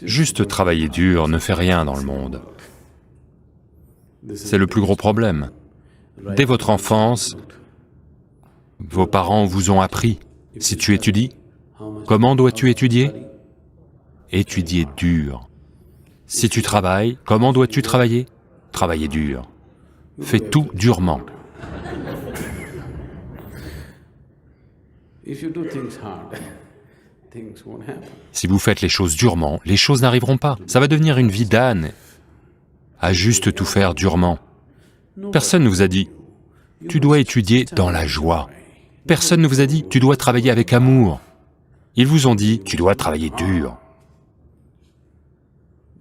Juste travailler dur ne fait rien dans le monde. C'est le plus gros problème. Dès votre enfance, vos parents vous ont appris, si tu étudies, comment dois-tu étudier? Étudier dur. Si tu travailles, comment dois-tu travailler? Travailler dur. Fais tout durement. Si vous faites les choses durement, les choses n'arriveront pas. Ça va devenir une vie d'âne, à juste tout faire durement. Personne ne vous a dit, tu dois étudier dans la joie. Personne ne vous a dit, tu dois travailler avec amour. Ils vous ont dit, tu dois travailler dur.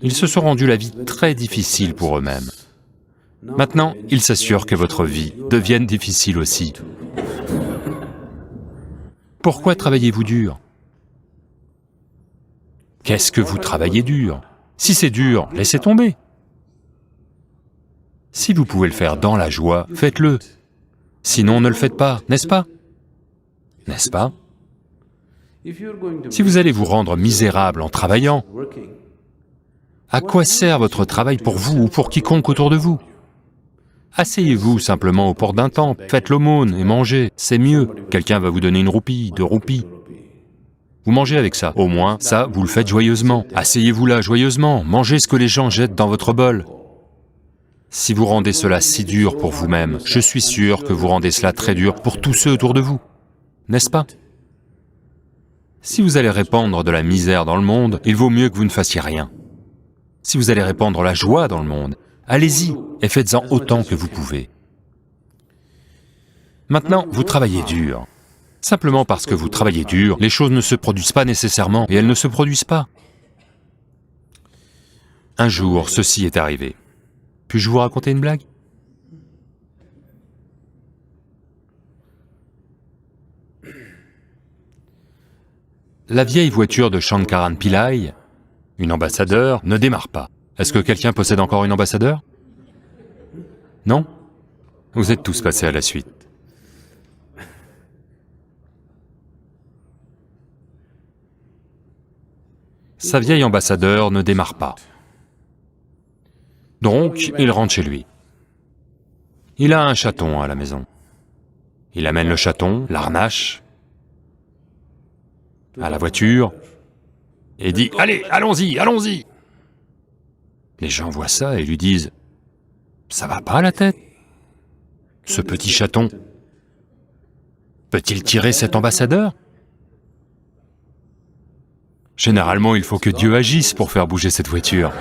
Ils se sont rendus la vie très difficile pour eux-mêmes. Maintenant, ils s'assurent que votre vie devienne difficile aussi. Pourquoi travaillez-vous dur? Qu'est-ce que vous travaillez dur? Si c'est dur, laissez tomber. Si vous pouvez le faire dans la joie, faites-le. Sinon, ne le faites pas, n'est-ce pas? N'est-ce pas? Si vous allez vous rendre misérable en travaillant, à quoi sert votre travail pour vous ou pour quiconque autour de vous? Asseyez-vous simplement aux portes d'un temple, faites l'aumône et mangez, c'est mieux. Quelqu'un va vous donner 1 roupie, 2 roupies. Vous mangez avec ça, au moins, ça, vous le faites joyeusement. Asseyez-vous là joyeusement, mangez ce que les gens jettent dans votre bol. Si vous rendez cela si dur pour vous-même, je suis sûr que vous rendez cela très dur pour tous ceux autour de vous, n'est-ce pas? Si vous allez répandre de la misère dans le monde, il vaut mieux que vous ne fassiez rien. Si vous allez répandre la joie dans le monde, allez-y et faites-en autant que vous pouvez. Maintenant, vous travaillez dur. Simplement parce que vous travaillez dur, les choses ne se produisent pas nécessairement, et elles ne se produisent pas. Un jour, ceci est arrivé. Puis-je vous raconter une blague? La vieille voiture de Shankaran Pillai, une ambassadeur, ne démarre pas. Est-ce que quelqu'un possède encore une ambassadeur? Non? Vous êtes tous passés à la suite. Sa vieille ambassadeur ne démarre pas. Donc, il rentre chez lui. Il a un chaton à la maison. Il amène le chaton, l'harnache, à la voiture, et dit « Allez, allons-y, allons-y !» Les gens voient ça et lui disent « Ça va pas la tête? Ce petit chaton, peut-il tirer cet ambassadeur ?» Généralement, il faut que Dieu agisse pour faire bouger cette voiture.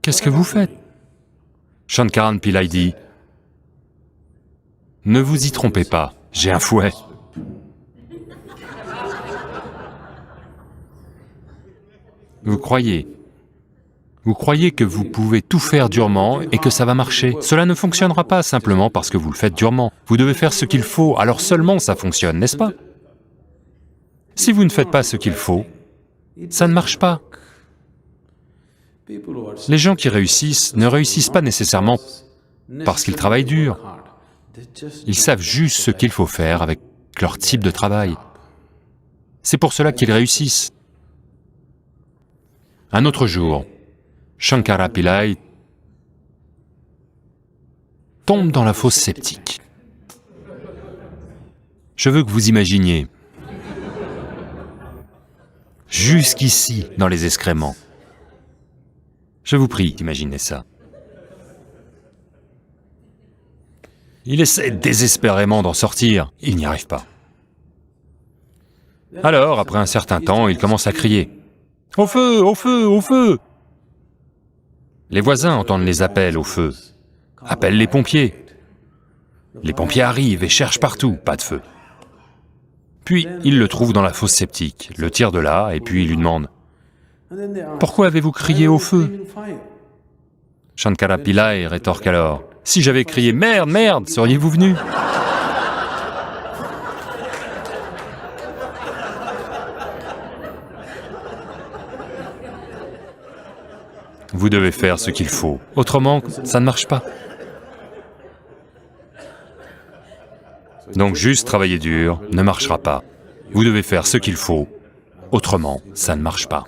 Qu'est-ce que vous faites? Shankaran Pillai dit, « Ne vous y trompez pas, j'ai un fouet. » Vous croyez que vous pouvez tout faire durement et que ça va marcher. Cela ne fonctionnera pas simplement parce que vous le faites durement. Vous devez faire ce qu'il faut, alors seulement ça fonctionne, n'est-ce pas? Si vous ne faites pas ce qu'il faut, ça ne marche pas. Les gens qui réussissent ne réussissent pas nécessairement parce qu'ils travaillent dur. Ils savent juste ce qu'il faut faire avec leur type de travail. C'est pour cela qu'ils réussissent. Un autre jour, Shankara Pillai tombe dans la fosse septique. Je veux que vous imaginiez, jusqu'ici dans les excréments. Je vous prie d'imaginez ça. Il essaie désespérément d'en sortir, il n'y arrive pas. Alors, après un certain temps, il commence à crier. « Au feu, au feu, au feu !» Les voisins entendent les appels au feu, appellent les pompiers. Les pompiers arrivent et cherchent partout, pas de feu. Puis, ils le trouvent dans la fosse septique, le tirent de là, et puis ils lui demandent « Pourquoi avez-vous crié au feu ?» Shankara Pillai rétorque alors « Si j'avais crié « Merde, merde !» seriez-vous venu ? Vous devez faire ce qu'il faut, autrement, ça ne marche pas. Donc juste travailler dur ne marchera pas. Vous devez faire ce qu'il faut, autrement ça ne marche pas.